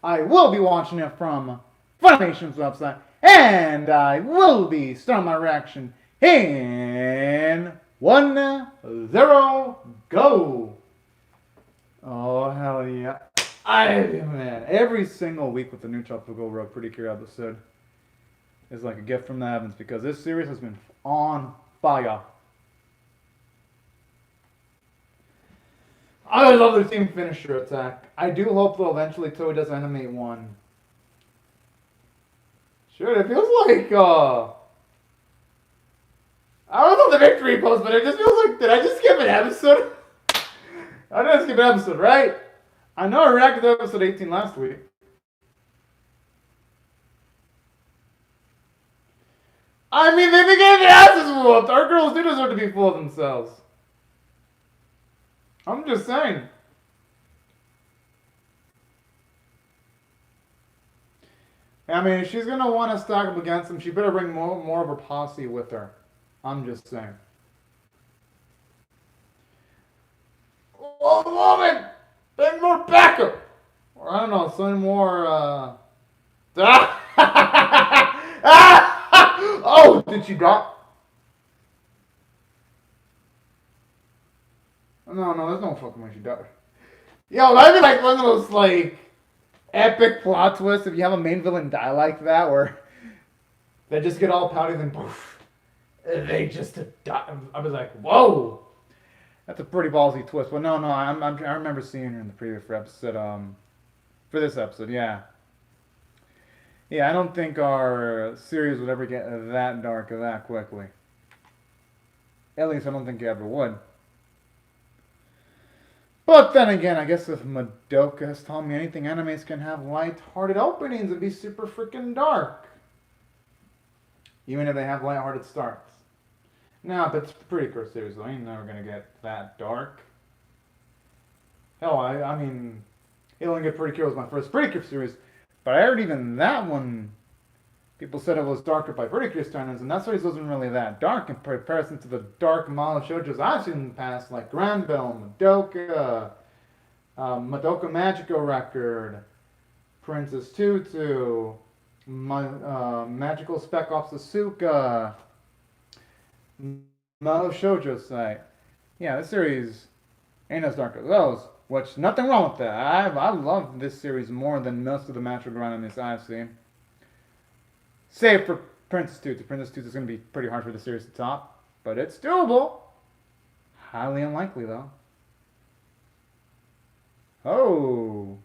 I will be watching it from Funimation's website, and I will be starting my reaction in 1-0, go! Oh, hell yeah. Man, every single week with the new Tropical-Rouge Precure episode is like a gift from the heavens because this series has been on fire. I love their team finisher attack. I do hope though eventually Toei does animate one. Sure, it feels like I don't know the victory pose, but it just feels like, did I just skip an episode? I didn't skip an episode, right? I know I reacted to episode 18 last week. I mean, they've been getting their asses whooped. Our girls do deserve to be full of themselves. I'm just saying. I mean, if she's gonna want to stack up against them, she better bring more of her posse with her. I'm just saying. Oh, woman! Bring more backup! Or I don't know, some more, Oh, did she drop? No, there's no fucking way she died. Yo, that'd be like one of those, like, epic plot twists if you have a main villain die like that, where they just get all pouty, then poof, they just die. I was like, whoa! That's a pretty ballsy twist. But no, I remember seeing her in the previous episode, for this episode, yeah. Yeah, I don't think our series would ever get that dark that quickly. At least I don't think it ever would. But then again, I guess if Madoka has taught me anything, animes can have light-hearted openings and be super freaking dark. Even if they have light-hearted starts. Now, that's the Precure series, though. Ain't never gonna get that dark. Hell, I mean, Alien Get Precure was my first Precure series, but I heard even that one, people said it was darker by Precure standards, and that series wasn't really that dark in comparison to the dark manga shoujos I've seen in the past, like Granville, Madoka, Madoka Magico Record, Princess Tutu, Magical Spec Ops Asuka, Malo Shoujo site. Yeah, this series ain't as dark as those, which nothing wrong with that. I love this series more than most of the magical animes I've seen. Save for Princess Tutu. Princess Tutu is going to be pretty hard for the series to top, but it's doable. Highly unlikely though. Oh.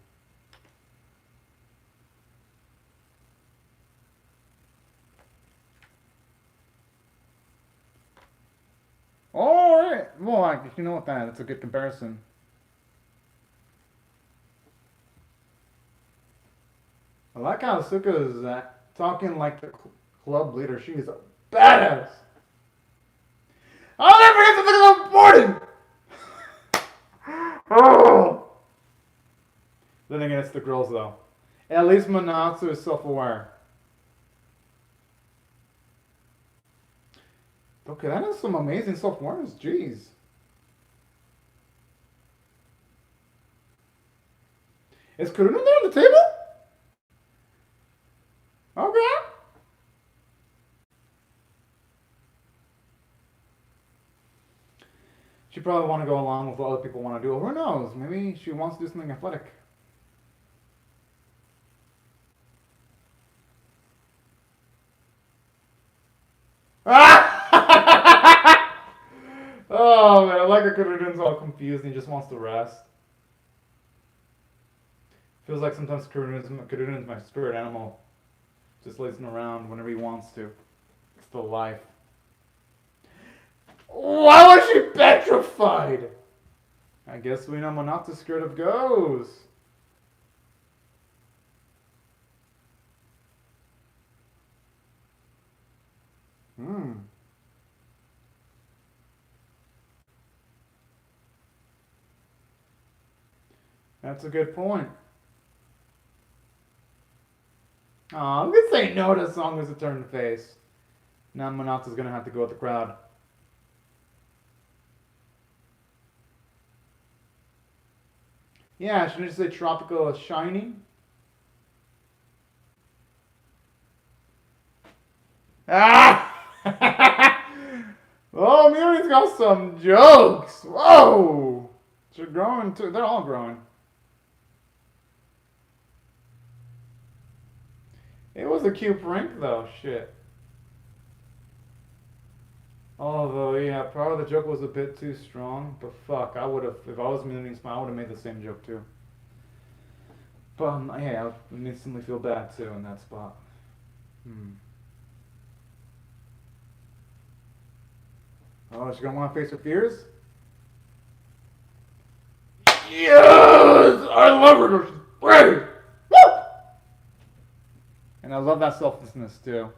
Alright. Well, you know what, that's a good comparison. I like how Asuka is talking like the club leader. She is a badass. I'll never forget something so important! Oh. Then again, it's the girls though. At least Manatsu is self-aware. Okay, that is some amazing self-awareness, jeez. Is Kuruna there on the table? Okay. She probably want to go along with what other people want to do. Who knows? Maybe she wants to do something athletic. Oh man, I like how Kuruden's all confused and he just wants to rest. Feels like sometimes Kuruden's my spirit animal. Just lazing around whenever he wants to. It's the life. Why was she petrified? I guess we know Monata's scared of ghosts. That's a good point. Aw, I'm gonna say no to as long as it turned face. Now Monata's gonna have to go with the crowd. Yeah, shouldn't I just say Tropical is shining? Ah! Oh, Muri's got some jokes. Whoa! They're growing too. They're all growing. It was a cute prank though. Shit. Although, yeah, probably the joke was a bit too strong. But fuck, I would have, if I was Muri's Smile, I would have made the same joke too. But yeah, I would instantly feel bad too in that spot. Oh, she gonna want to face her fears? Yes! I love her. She's brave. Woo! And I love that selflessness too.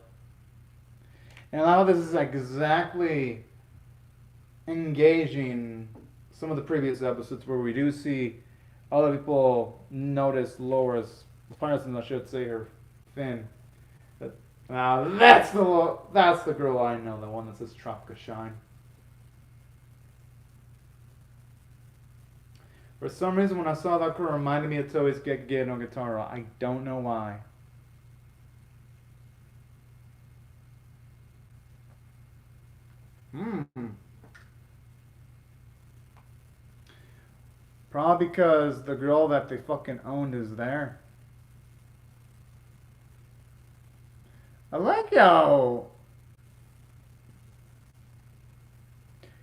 And a lot of this is exactly engaging some of the previous episodes where we do see other people notice Laura's, I should say, her fin. Now that's the girl I know, the one that says Tropica Shine. For some reason, when I saw that girl, it reminded me of Toei's Get no Guitar. I don't know why. Probably because the girl that they fucking owned is there. I like how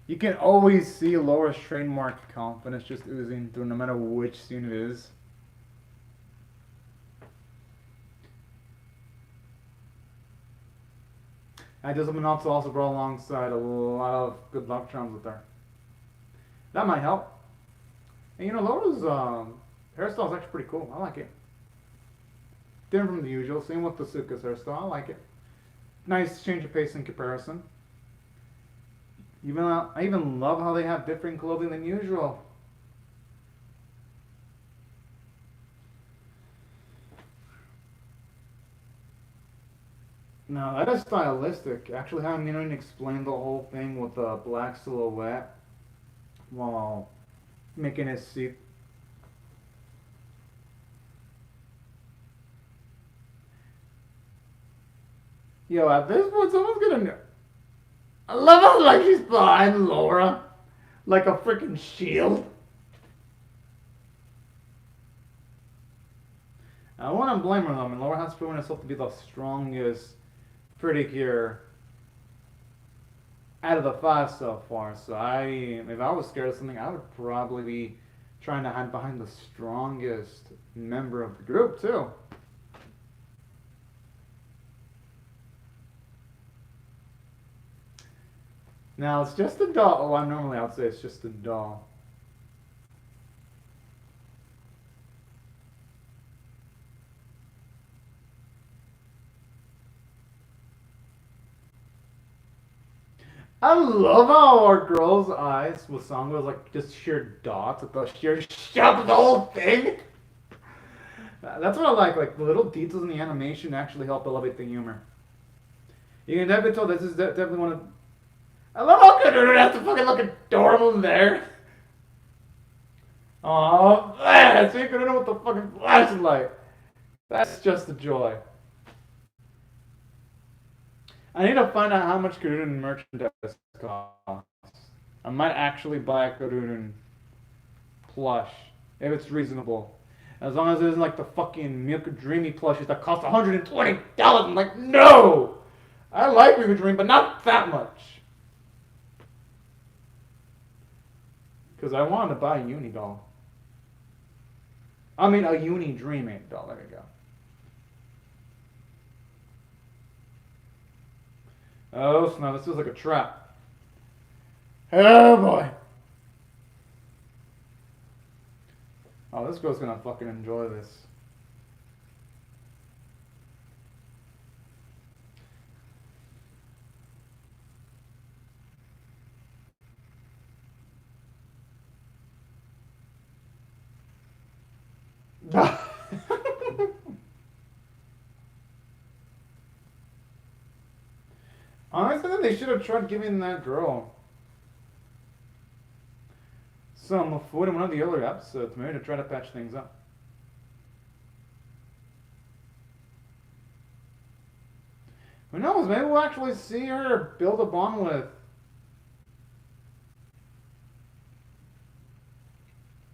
you can always see Laura's trademark confidence just oozing through no matter which scene it is. And Discipline Minotto also brought alongside a lot of good luck charms with her. That might help. And you know, Laura's hairstyle is actually pretty cool. I like it. Different from the usual. Same with the Suka's hairstyle. I like it. Nice change of pace in comparison. I even love how they have different clothing than usual. Now that is stylistic. Actually having Minoan explain the whole thing with a black silhouette while making it see. Yo, at this point someone's gonna... I love how like she's behind Laura. Like a freaking shield. I wouldn't blame her though. I mean, Laura has proven herself to be the strongest Precure out of the 5 so far. So if I was scared of something, I would probably be trying to hide behind the strongest member of the group too. Now it's just a doll. Oh, normally I would say it's just a doll. I love how our girl's eyes with song was like just sheer dots, with the sheer shove of the whole thing. That's what I like. Like the little details in the animation actually help elevate the humor. You can definitely tell this is definitely one of. I love how good it has to fucking look adorable in there. Oh man, so you can know with the fucking flashlight. That's just a joy. I need to find out how much Garudin merchandise costs. I might actually buy a Garudin plush if it's reasonable. As long as it isn't like the fucking Milk Dreamy plushes that cost $120. I'm like, no! I like Milk Dream, but not that much. Because I wanted to buy a Uni doll. I mean, a Uni Dreaming doll. There you go. Oh, so now this feels like a trap. Oh, boy. Oh, this girl's gonna fucking enjoy this. Honestly, they should have tried giving that girl some food in one of the earlier episodes, maybe to try to patch things up. Who knows? Maybe we'll actually see her build a bond with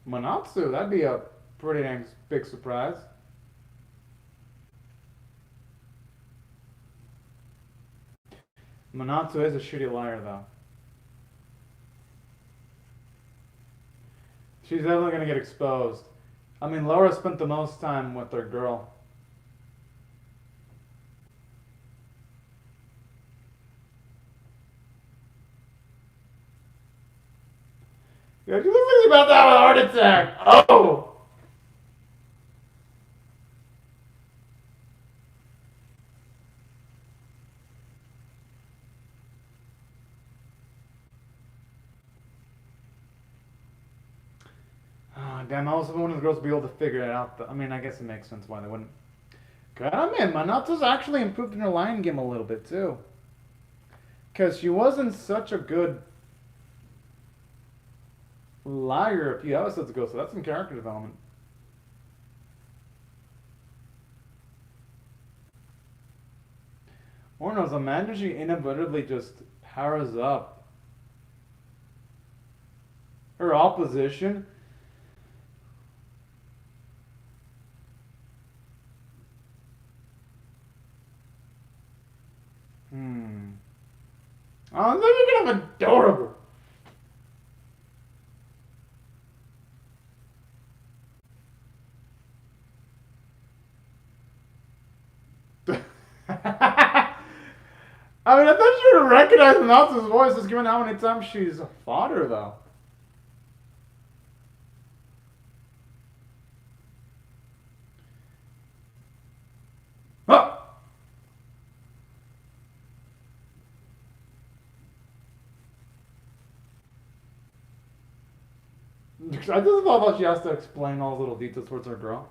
Manatsu. That'd be a pretty dang big surprise. Manatsu is a shitty liar, though. She's definitely gonna get exposed. I mean, Laura spent the most time with her girl. Yeah, you look like you're about to have a heart attack. Oh! Oh, damn, I was wanting the girls to be able to figure it out. I mean, I guess it makes sense why they wouldn't. God, man, Manatsu's actually improved in her line game a little bit, too. Because she wasn't such a good liar a few episodes ago, so that's some character development. Or knows, imagine she inadvertently just powers up her opposition. Oh, they're gonna have adorable. I mean, I thought she would have recognized Natsu's voice, just given how many times she's fought her, though. Huh! I just love how she has to explain all the little details towards her girl.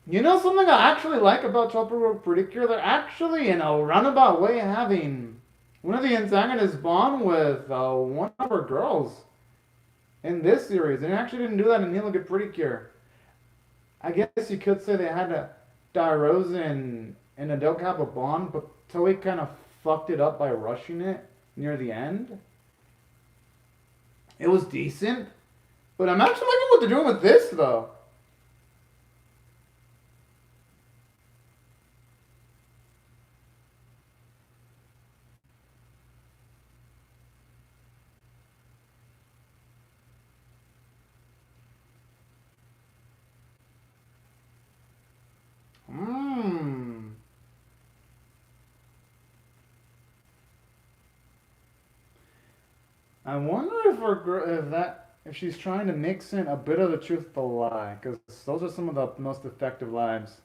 You know something I actually like about Tropical-Rouge Precure? They're actually, in a roundabout way, having one of the antagonists bond with one of her girls in this series. They actually didn't do that in Neil Get Precure. I guess you could say they had a Rose and Adele have a bond, but Toei kind of fucked it up by rushing it near the end. It was decent, but I'm actually liking what they're doing with this, though. I wonder if she's trying to mix in a bit of the truth with a lie, because those are some of the most effective lies.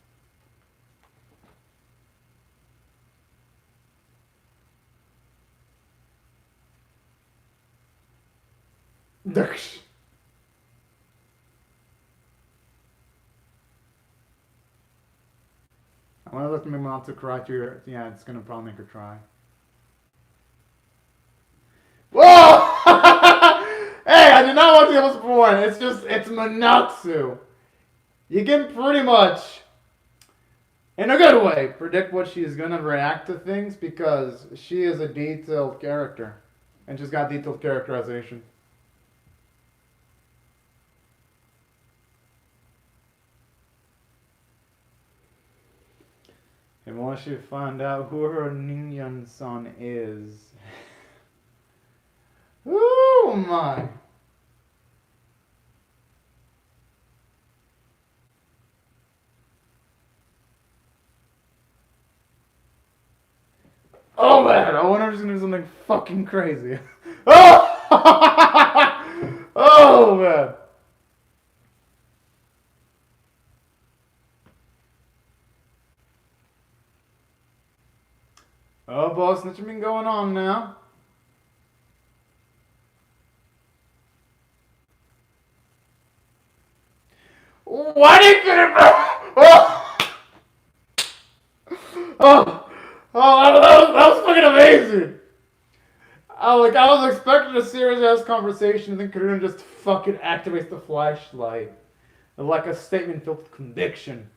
I want to let me mom to cry to her. Yeah, it's gonna probably make her cry. Whoa! Hey, I did not watch the episode before. It's Manatsu. You can pretty much, in a good way, predict what she's gonna react to things because she is a detailed character, and she's got detailed characterization. And once you find out who her Ninyan-san is, oh my! Oh man, I wonder if she's gonna do something fucking crazy. Oh! Oh man! Oh, boss, snitching been going on now. Why did you get it? Oh! Oh! Oh, that was fucking amazing! I was expecting a serious ass conversation, and then Karuna just fucking activates the flashlight. Like a statement filled with conviction.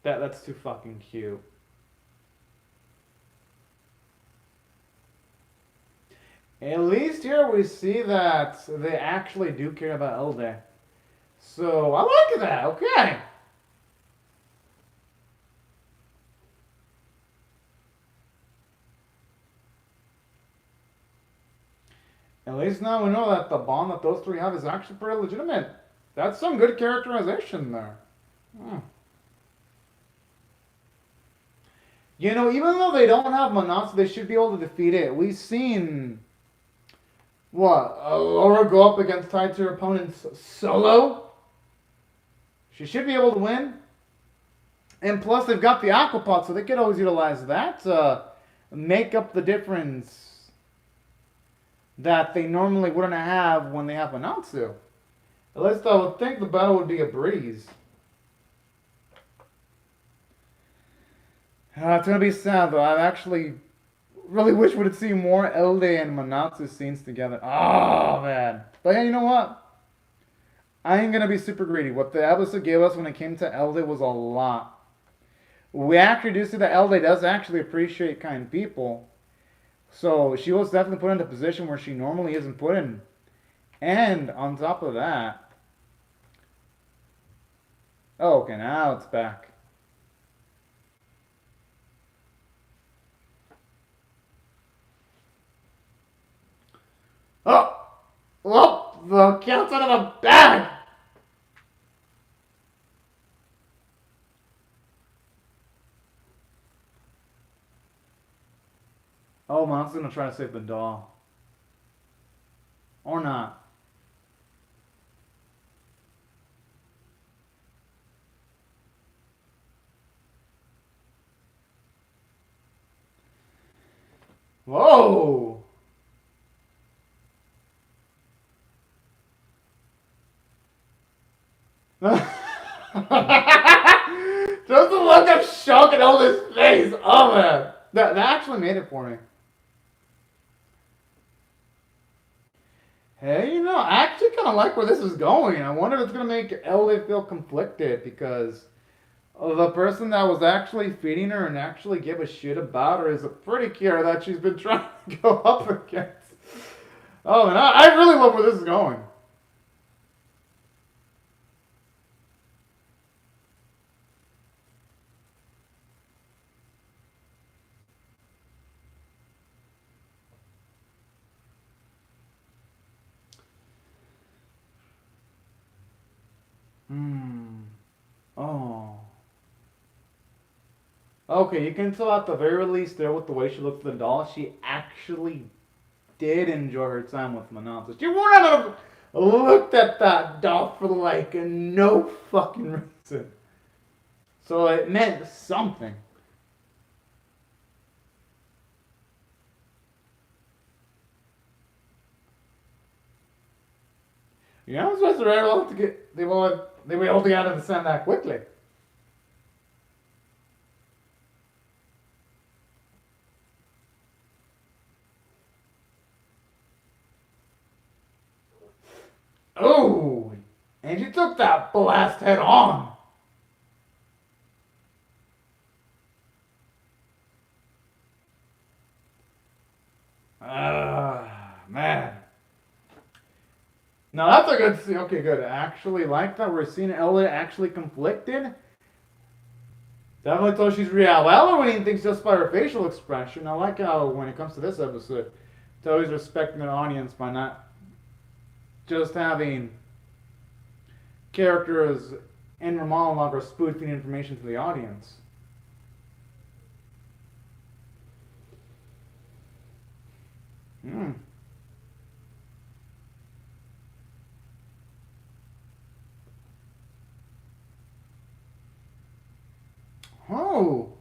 That's too fucking cute. At least here we see that they actually do care about Elde. So I like that, okay. At least now we know that the bond that those three have is actually pretty legitimate. That's some good characterization there. You know, even though they don't have Manatsu, they should be able to defeat it. We've seen, Laura go up against tied to her opponents solo. She should be able to win. And plus, they've got the Aquapot, so they could always utilize that to make up the difference that they normally wouldn't have when they have Manatsu. At least I would think the battle would be a breeze. It's going to be sad, though. I actually really wish we would see more Elde and Manatsu scenes together. Oh, man. But yeah, you know what? I ain't going to be super greedy. What the episode gave us when it came to Elde was a lot. We actually do see that Elde does actually appreciate kind people. So she was definitely put in a position where she normally isn't put in. And on top of that... Oh, okay, now it's back. Oh, the cat's out of the bag! Oh, Mom's gonna try to save the doll. Or not. Whoa! Just the look of shock in all his face. Oh man, that actually made it for me. Hey, you know, I actually kind of like where this is going. I wonder if it's gonna make Ellie feel conflicted because the person that was actually feeding her and actually give a shit about her is a Precure that she's been trying to go up against. Oh man, I really love where this is going. Oh. Okay, you can tell at the very least there with the way she looked at the doll, she actually did enjoy her time with Manatsu. She wouldn't have looked at that doll for like no fucking reason. So it meant something. You're not supposed to able to get they were able to get out of the sun that quickly. Oh, and you took that blast head on. Man. Now that's a good scene. Okay, good. I actually like that we're seeing Ella actually conflicted. Definitely tells she's reevaluating things just by her facial expression. I like how when it comes to this episode, it's always respecting the audience by not just having characters in her monologue or spoofing information to the audience. Oh.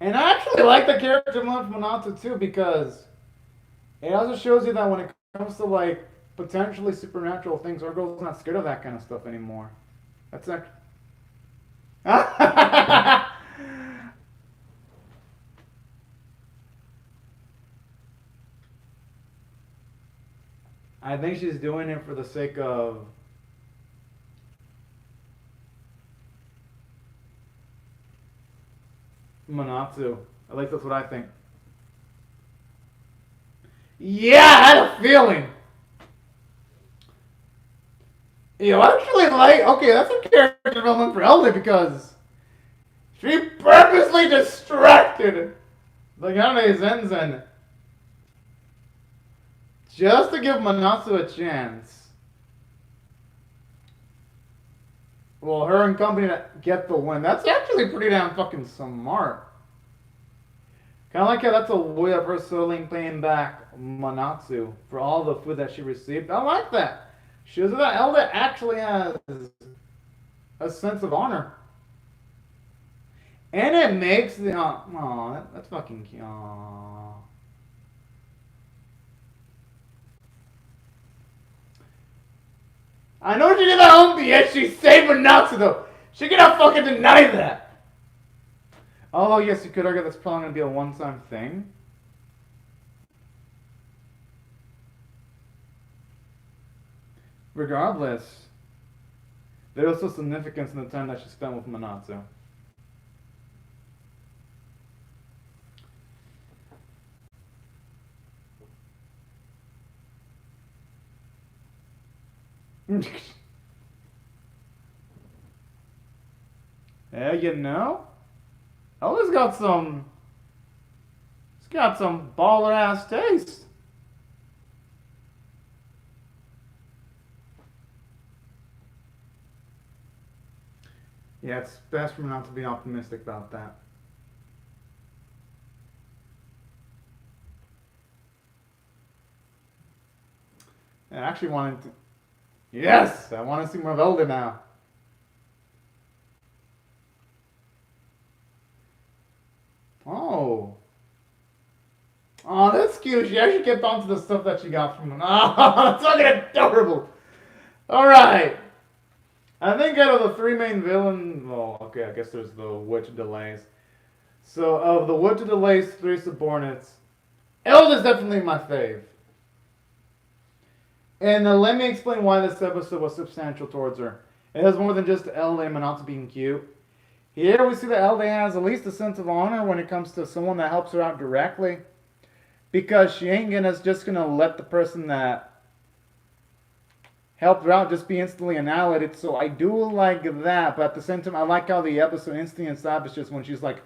And I actually like the character of Manatsu too because it also shows you that when it comes to like potentially supernatural things, our girl's not scared of that kind of stuff anymore. That's actually... I think she's doing it for the sake of... Manatsu. At least that's what I think. Yeah, I had a feeling! You actually like... Okay, that's a character development for Elder because... She purposely distracted the Yane Zenzen just to give Manatsu a chance. Well, her and company get the win. That's actually pretty damn fucking smart. Kind of like how that's a way of her slowly paying back Manatsu for all the food that she received. I like that. Shows that Elda actually has a sense of honor. And it makes the... Aw, that's fucking cute. Aww. I know she did that home, yet she saved Manatsu though. She cannot fucking deny that. Although, yes, you could argue that's probably going to be a one-time thing. Regardless, there's also significance in the time that she spent with Manatsu. Yeah, you know, Ella's got some. It's got some baller ass taste. Yeah, it's best for me not to be optimistic about that. I actually wanted to. Yes! I want to see more of Elder now. Oh. Oh, that's cute. She actually kept on to the stuff that she got from him. Oh, that's fucking adorable. Alright. I think out of the three main villains... Well, okay, I guess there's the Witch Delays. So, of the Witch Delays, three subordinates, Elder's definitely my fave. And let me explain why this episode was substantial towards her. It has more than just Elde and Manatsu being cute. Here we see that Elde has at least a sense of honor when it comes to someone that helps her out directly. Because she ain't just gonna let the person that helped her out just be instantly annihilated. So I do like that, but at the same time I like how the episode instantly establishes when she's like,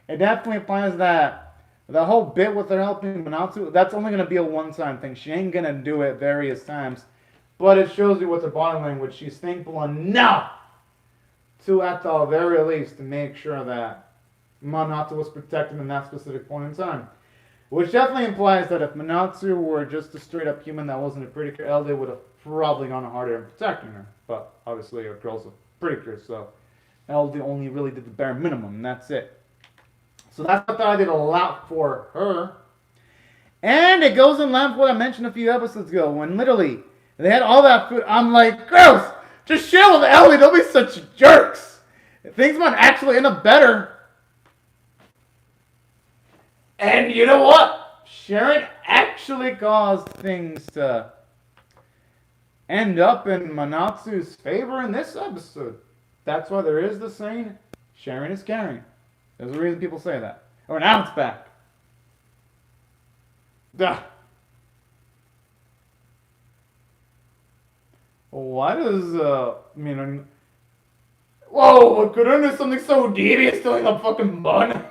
It definitely implies that the whole bit with her helping Manatsu, that's only going to be a one-time thing. She ain't going to do it various times. But it shows you with her body language, she's thankful enough to, at the very least, to make sure that Manatsu was protected in that specific point in time. Which definitely implies that if Manatsu were just a straight-up human that wasn't a Precure, Elde would have probably gone harder in protecting her. But obviously, a girl's a Precure, so Elde only really did the bare minimum, and that's it. So that's what I did a lot for her. And it goes in line with what I mentioned a few episodes ago, when literally they had all that food. I'm like, gross! Just share with Ellie, don't be such jerks! Things might actually end up better. And you know what? Sharon actually caused things to end up in Manatsu's favor in this episode. That's why there is the saying, sharing is caring. There's a reason people say that. Or now it's back. Duh. Why does, whoa, couldn't do something so devious doing the fucking bun?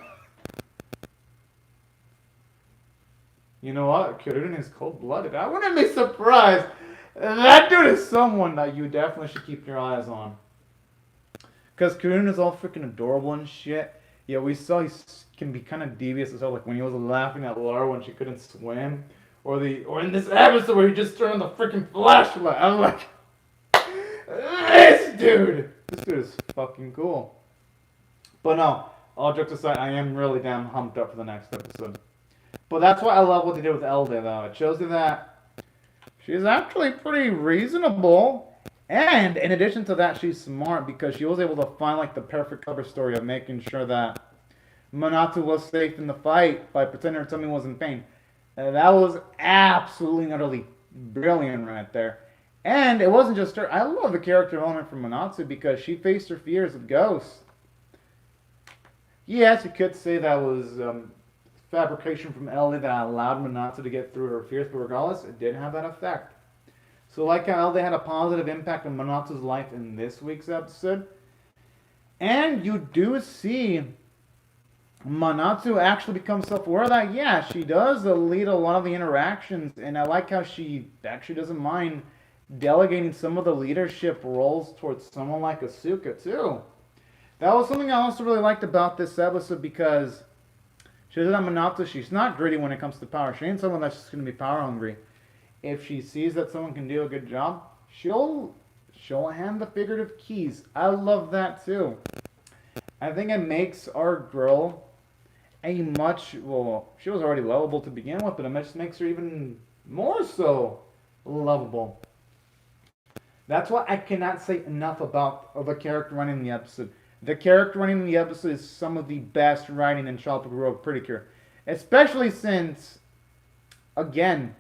You know what? Kirin is cold-blooded. I wouldn't be surprised. That dude is someone that you definitely should keep your eyes on. Because Kirin is all freaking adorable and shit. Yeah, we saw he can be kind of devious as well, like when he was laughing at Laura when she couldn't swim, or in this episode where he just turned on the freaking flashlight. I'm like, this dude is fucking cool. But no, all jokes aside, I am really damn humped up for the next episode. But that's why I love what they did with Elde, though. It shows you that she's actually pretty reasonable, And in addition to that, she's smart because she was able to find like the perfect cover story of making sure that Manatu was safe in the fight by pretending her tummy was in pain. That was absolutely and utterly brilliant right there. And it wasn't just her. I love the character development from Manatu because she faced her fears of ghosts. Yes, you could say that was fabrication from Ellie that allowed Manatu to get through her fears, but regardless, it did have that effect. So like how they had a positive impact on Manatu's life in this week's episode. And you do see Manatu actually become self-aware that, yeah, she does lead a lot of the interactions. And I like how she actually doesn't mind delegating some of the leadership roles towards someone like Asuka, too. That was something I also really liked about this episode because she doesn't have Manatu. She's not greedy when it comes to power. She ain't someone that's just going to be power hungry. If she sees that someone can do a good job, she'll hand the figurative keys. I love that too. I think it makes our girl a much, well, she was already lovable to begin with, but it just makes her even more so lovable. That's why I cannot say enough about the character running the episode. The character running in the episode is some of the best writing in Tropical-Rouge Precure. Especially since, again,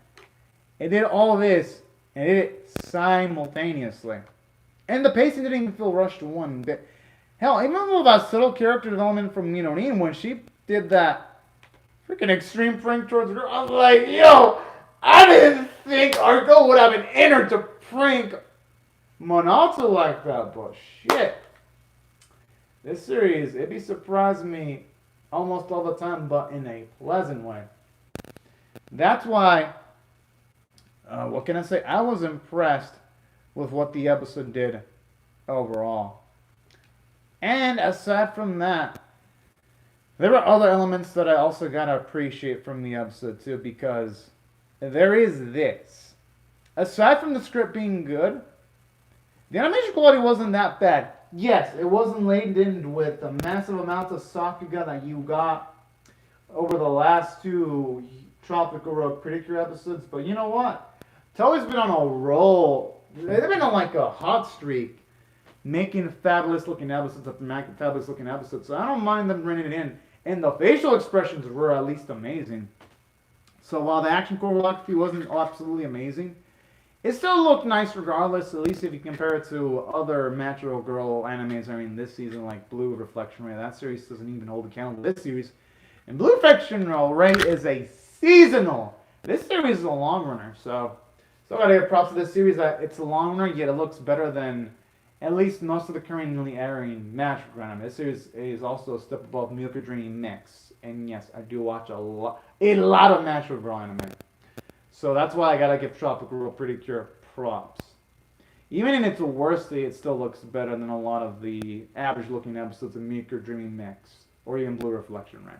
it did all this, and it did it simultaneously. And the pacing didn't even feel rushed one bit. Hell, even though that subtle character development from Ninonin, when she did that freaking extreme prank towards her, I was like, yo, I didn't think our girl would have an inner to prank Manatu like that, but shit. This series, it'd be surprising me almost all the time, but in a pleasant way. That's why, what can I say? I was impressed with what the episode did overall. And aside from that, there were other elements that I also gotta appreciate from the episode too, because there is this. Aside from the script being good, the animation quality wasn't that bad. Yes, it wasn't laden with the massive amounts of Sakuga that you got over the last two Tropical-Rouge Precure episodes, but you know what? Toei's been on a roll. They've been on like a hot streak, making fabulous looking episodes after fabulous looking episodes, so I don't mind them bringing it in. And the facial expressions were at least amazing. So while the action choreography wasn't absolutely amazing, it still looked nice regardless, at least if you compare it to other Natural Girl animes. I mean, this season, like Blue Reflection Ray, that series doesn't even hold a candle to this series. And Blue Reflection Ray is a seasonal. This series is a long runner, so still gotta give props to this series that it's a long runner, yet it looks better than at least most of the currently airing Natural Girl anime. This series is also a step above Milk Dream Mix. And yes, I do watch a lot of Natural Girl anime. So that's why I gotta give Tropical-Rouge Precure props. Even in its worst state, it still looks better than a lot of the average-looking episodes of Meeker Dreaming Mix, or even Blue Reflection Ray.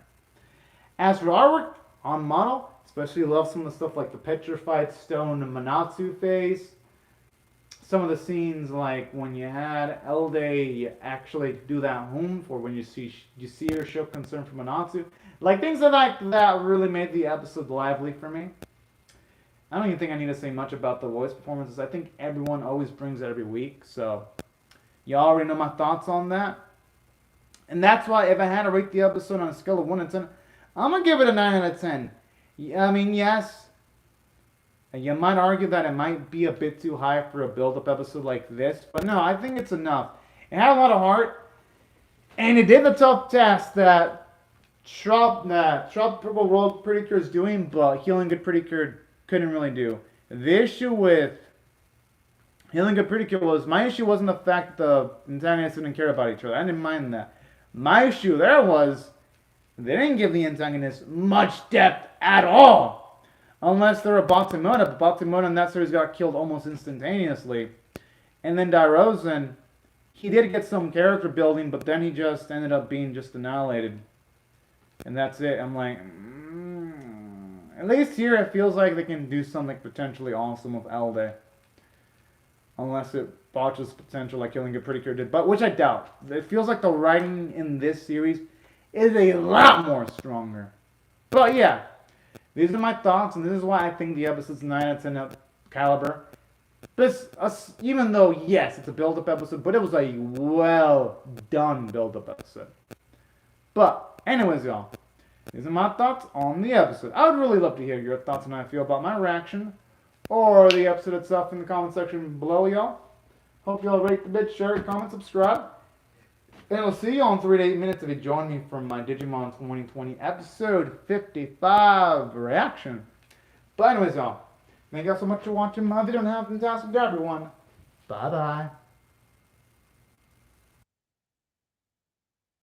As for artwork on model, especially love some of the stuff like the petrified stone Manatsu face. Some of the scenes like when you had Elde actually do that home for when you see her show concern for Manatsu. Like things like that really made the episode lively for me. I don't even think I need to say much about the voice performances. I think everyone always brings it every week, so you already know my thoughts on that. And that's why if I had to rate the episode on a scale of 1 to 10, I'm going to give it a 9 out of 10. I mean, yes, you might argue that it might be a bit too high for a build-up episode like this, but no, I think it's enough. It had a lot of heart, and it did the tough task that Tropical-Rouge Precure is doing, but Healing Good Precure couldn't really do. The issue with Healing Good Precure was, my issue wasn't the fact that the antagonists didn't care about each other. I didn't mind that. My issue there was, they didn't give the antagonists much depth at all. Unless they were Batsumona. But Batsumona in that series got killed almost instantaneously. And then Dairozen, he did get some character building, but then he just ended up being just annihilated. And that's it. I'm like, At least here it feels like they can do something potentially awesome with Elde. Unless it botches potential like Healing Good Precure did. But which I doubt. It feels like the writing in this series is a lot more stronger. But yeah. These are my thoughts, and this is why I think the episode's 9 out of 10 caliber. Even though, yes, it's a build-up episode, but it was a well-done build-up episode. But, anyways, y'all, these are my thoughts on the episode. I would really love to hear your thoughts on how I feel about my reaction or the episode itself in the comment section below, y'all. Hope y'all rate the bitch, share, comment, subscribe. And I'll see you all in 3 to 8 minutes if you join me from my Digimon 2020 episode 55 reaction. But anyways, y'all, thank y'all so much for watching my video and have a fantastic day, everyone. Bye-bye.